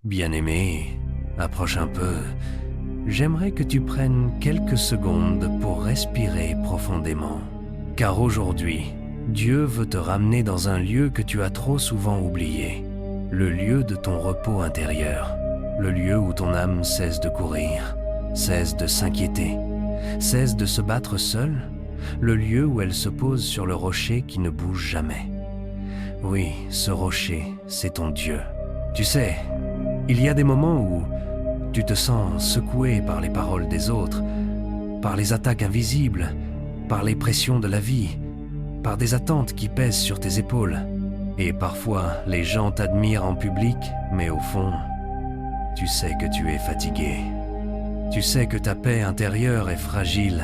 Bien-aimé, approche un peu. J'aimerais que tu prennes quelques secondes pour respirer profondément. Car aujourd'hui, Dieu veut te ramener dans un lieu que tu as trop souvent oublié. Le lieu de ton repos intérieur. Le lieu où ton âme cesse de courir, cesse de s'inquiéter, cesse de se battre seule. Le lieu où elle se pose sur le rocher qui ne bouge jamais. Oui, ce rocher, c'est ton Dieu. Tu sais, il y a des moments où tu te sens secoué par les paroles des autres, par les attaques invisibles, par les pressions de la vie, par des attentes qui pèsent sur tes épaules. Et parfois, les gens t'admirent en public, mais au fond, tu sais que tu es fatigué. Tu sais que ta paix intérieure est fragile.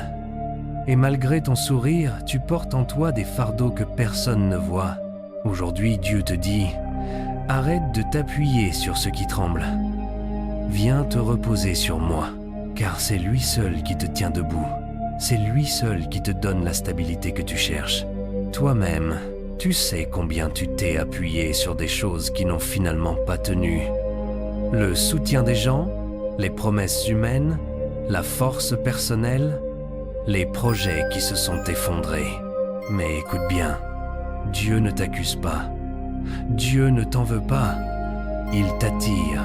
Et malgré ton sourire, tu portes en toi des fardeaux que personne ne voit. Aujourd'hui, Dieu te dit, arrête de t'appuyer sur ce qui tremble. Viens te reposer sur moi, car c'est lui seul qui te tient debout. C'est lui seul qui te donne la stabilité que tu cherches. Toi-même, tu sais combien tu t'es appuyé sur des choses qui n'ont finalement pas tenu. Le soutien des gens, les promesses humaines, la force personnelle, les projets qui se sont effondrés. Mais écoute bien, Dieu ne t'accuse pas. Dieu ne t'en veut pas. Il t'attire.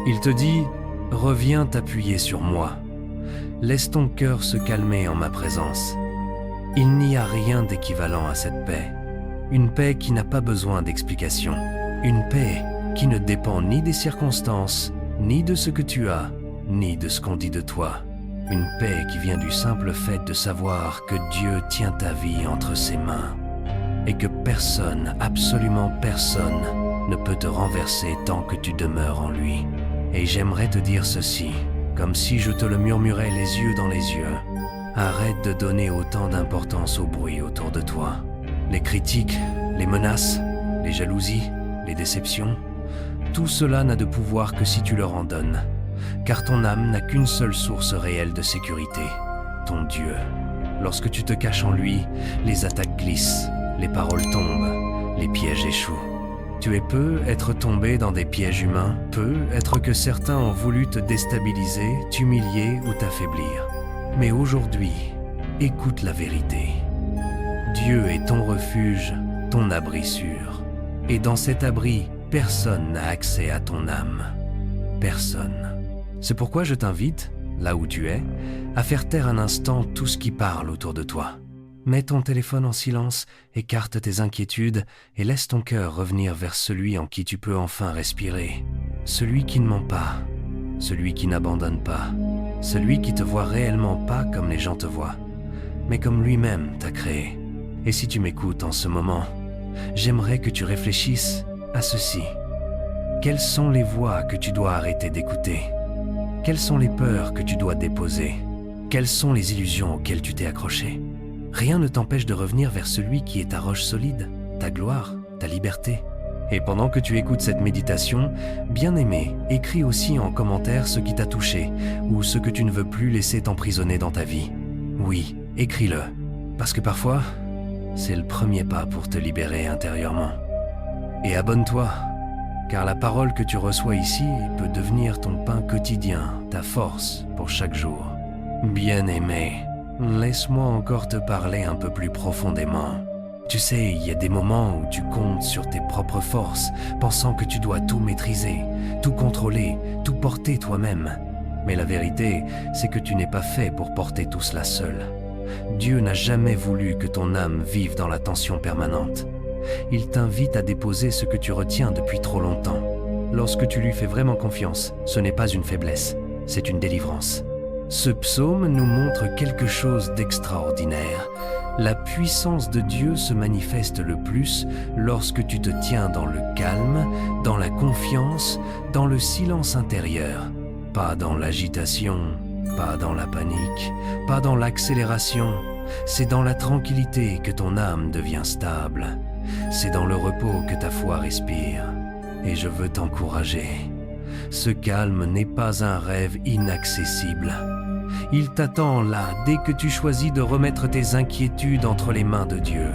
Il te dit, reviens t'appuyer sur moi. Laisse ton cœur se calmer en ma présence. Il n'y a rien d'équivalent à cette paix. Une paix qui n'a pas besoin d'explication. Une paix qui ne dépend ni des circonstances, ni de ce que tu as, ni de ce qu'on dit de toi. Une paix qui vient du simple fait de savoir que Dieu tient ta vie entre ses mains et que personne, absolument personne, ne peut te renverser tant que tu demeures en lui. Et j'aimerais te dire ceci, comme si je te le murmurais les yeux dans les yeux. Arrête de donner autant d'importance au bruit autour de toi. Les critiques, les menaces, les jalousies, les déceptions, tout cela n'a de pouvoir que si tu leur en donnes. Car ton âme n'a qu'une seule source réelle de sécurité, ton Dieu. Lorsque tu te caches en lui, les attaques glissent, les paroles tombent, les pièges échouent. Tu es peu être tombé dans des pièges humains, peu être que certains ont voulu te déstabiliser, t'humilier ou t'affaiblir. Mais aujourd'hui, écoute la vérité. Dieu est ton refuge, ton abri sûr. Et dans cet abri, personne n'a accès à ton âme. Personne. C'est pourquoi je t'invite, là où tu es, à faire taire un instant tout ce qui parle autour de toi. Mets ton téléphone en silence, écarte tes inquiétudes et laisse ton cœur revenir vers celui en qui tu peux enfin respirer. Celui qui ne ment pas, celui qui n'abandonne pas, celui qui te voit réellement pas comme les gens te voient, mais comme lui-même t'a créé. Et si tu m'écoutes en ce moment, j'aimerais que tu réfléchisses à ceci. Quelles sont les voix que tu dois arrêter d'écouter ? Quelles sont les peurs que tu dois déposer ? Quelles sont les illusions auxquelles tu t'es accroché ? Rien ne t'empêche de revenir vers celui qui est ta roche solide, ta gloire, ta liberté. Et pendant que tu écoutes cette méditation, bien-aimé, écris aussi en commentaire ce qui t'a touché ou ce que tu ne veux plus laisser t'emprisonner dans ta vie. Oui, écris-le, parce que parfois, c'est le premier pas pour te libérer intérieurement. Et abonne-toi, car la parole que tu reçois ici peut devenir ton pain quotidien, ta force pour chaque jour. Bien-aimé, laisse-moi encore te parler un peu plus profondément. Tu sais, il y a des moments où tu comptes sur tes propres forces, pensant que tu dois tout maîtriser, tout contrôler, tout porter toi-même. Mais la vérité, c'est que tu n'es pas fait pour porter tout cela seul. Dieu n'a jamais voulu que ton âme vive dans la tension permanente. Il t'invite à déposer ce que tu retiens depuis trop longtemps. Lorsque tu lui fais vraiment confiance, ce n'est pas une faiblesse, c'est une délivrance. Ce psaume nous montre quelque chose d'extraordinaire. La puissance de Dieu se manifeste le plus lorsque tu te tiens dans le calme, dans la confiance, dans le silence intérieur. Pas dans l'agitation, pas dans la panique, pas dans l'accélération. C'est dans la tranquillité que ton âme devient stable. C'est dans le repos que ta foi respire. Et je veux t'encourager. Ce calme n'est pas un rêve inaccessible. Il t'attend là dès que tu choisis de remettre tes inquiétudes entre les mains de Dieu.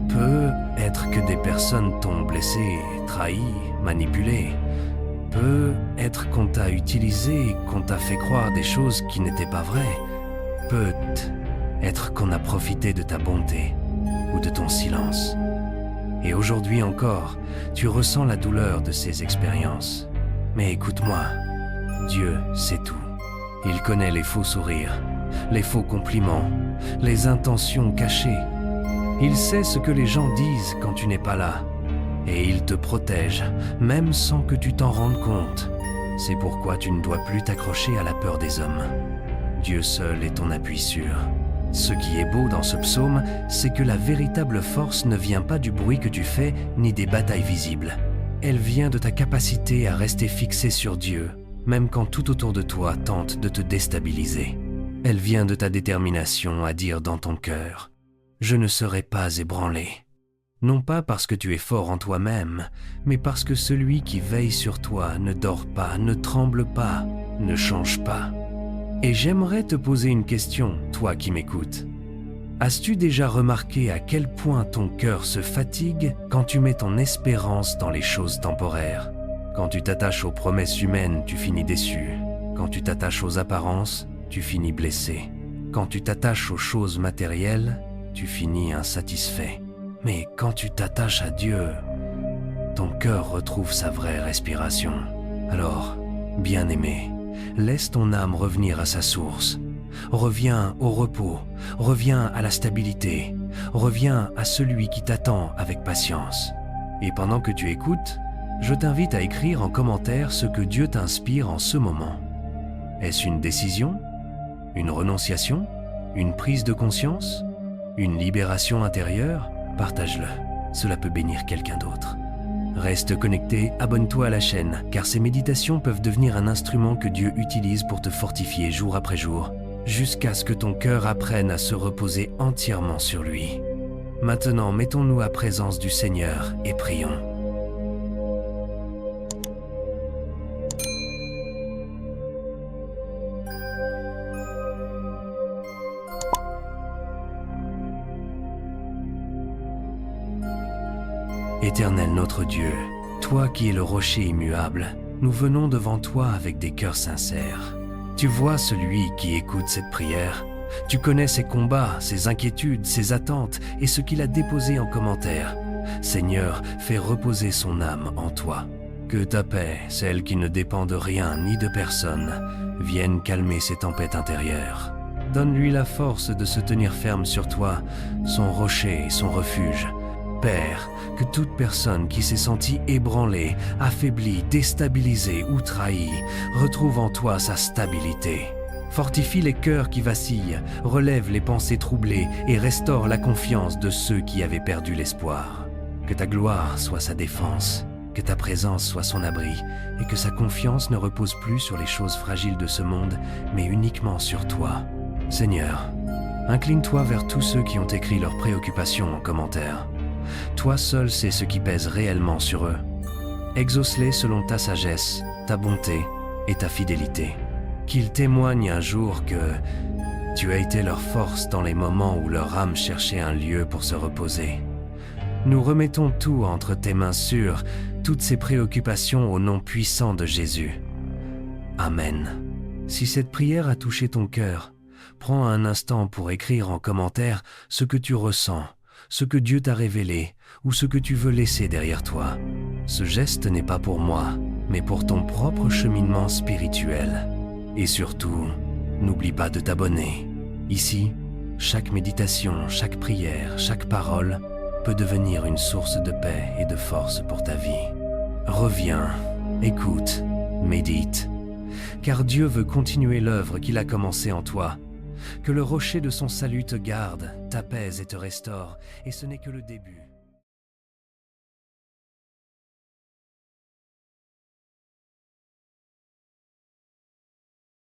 Peut être que des personnes t'ont blessé, trahi, manipulé. Peut être qu'on t'a utilisé, qu'on t'a fait croire des choses qui n'étaient pas vraies. Peut être qu'on a profité de ta bonté ou de ton silence. Et aujourd'hui encore, tu ressens la douleur de ces expériences. Mais écoute-moi, Dieu sait tout. Il connaît les faux sourires, les faux compliments, les intentions cachées. Il sait ce que les gens disent quand tu n'es pas là. Et il te protège, même sans que tu t'en rendes compte. C'est pourquoi tu ne dois plus t'accrocher à la peur des hommes. Dieu seul est ton appui sûr. Ce qui est beau dans ce psaume, c'est que la véritable force ne vient pas du bruit que tu fais, ni des batailles visibles. Elle vient de ta capacité à rester fixé sur Dieu, même quand tout autour de toi tente de te déstabiliser. Elle vient de ta détermination à dire dans ton cœur « Je ne serai pas ébranlé ». Non pas parce que tu es fort en toi-même, mais parce que celui qui veille sur toi ne dort pas, ne tremble pas, ne change pas. Et j'aimerais te poser une question, toi qui m'écoutes. As-tu déjà remarqué à quel point ton cœur se fatigue quand tu mets ton espérance dans les choses temporaires? Quand tu t'attaches aux promesses humaines, tu finis déçu. Quand tu t'attaches aux apparences, tu finis blessé. Quand tu t'attaches aux choses matérielles, tu finis insatisfait. Mais quand tu t'attaches à Dieu, ton cœur retrouve sa vraie respiration. Alors, bien-aimé, laisse ton âme revenir à sa source. Reviens au repos, reviens à la stabilité, reviens à celui qui t'attend avec patience. Et pendant que tu écoutes, je t'invite à écrire en commentaire ce que Dieu t'inspire en ce moment. Est-ce une décision? Une renonciation? Une prise de conscience? Une libération intérieure? Partage-le, cela peut bénir quelqu'un d'autre. Reste connecté, abonne-toi à la chaîne, car ces méditations peuvent devenir un instrument que Dieu utilise pour te fortifier jour après jour, jusqu'à ce que ton cœur apprenne à se reposer entièrement sur lui. Maintenant, mettons-nous à présence du Seigneur et prions. Éternel notre Dieu, toi qui es le rocher immuable, nous venons devant toi avec des cœurs sincères. Tu vois celui qui écoute cette prière. Tu connais ses combats, ses inquiétudes, ses attentes et ce qu'il a déposé en commentaire. Seigneur, fais reposer son âme en toi. Que ta paix, celle qui ne dépend de rien ni de personne, vienne calmer ses tempêtes intérieures. Donne-lui la force de se tenir ferme sur toi, son rocher et son refuge. Père, que toute personne qui s'est sentie ébranlée, affaiblie, déstabilisée ou trahie, retrouve en toi sa stabilité. Fortifie les cœurs qui vacillent, relève les pensées troublées et restaure la confiance de ceux qui avaient perdu l'espoir. Que ta gloire soit sa défense, que ta présence soit son abri et que sa confiance ne repose plus sur les choses fragiles de ce monde, mais uniquement sur toi. Seigneur, incline-toi vers tous ceux qui ont écrit leurs préoccupations en commentaire. Toi seul sais ce qui pèse réellement sur eux. Exauce-les selon ta sagesse, ta bonté et ta fidélité. Qu'ils témoignent un jour que tu as été leur force dans les moments où leur âme cherchait un lieu pour se reposer. Nous remettons tout entre tes mains sûres, toutes ces préoccupations au nom puissant de Jésus. Amen. Si cette prière a touché ton cœur, prends un instant pour écrire en commentaire ce que tu ressens, ce que Dieu t'a révélé ou ce que tu veux laisser derrière toi. Ce geste n'est pas pour moi, mais pour ton propre cheminement spirituel. Et surtout, n'oublie pas de t'abonner. Ici, chaque méditation, chaque prière, chaque parole peut devenir une source de paix et de force pour ta vie. Reviens, écoute, médite, car Dieu veut continuer l'œuvre qu'il a commencée en toi. Que le rocher de son salut te garde, t'apaise et te restaure, et ce n'est que le début.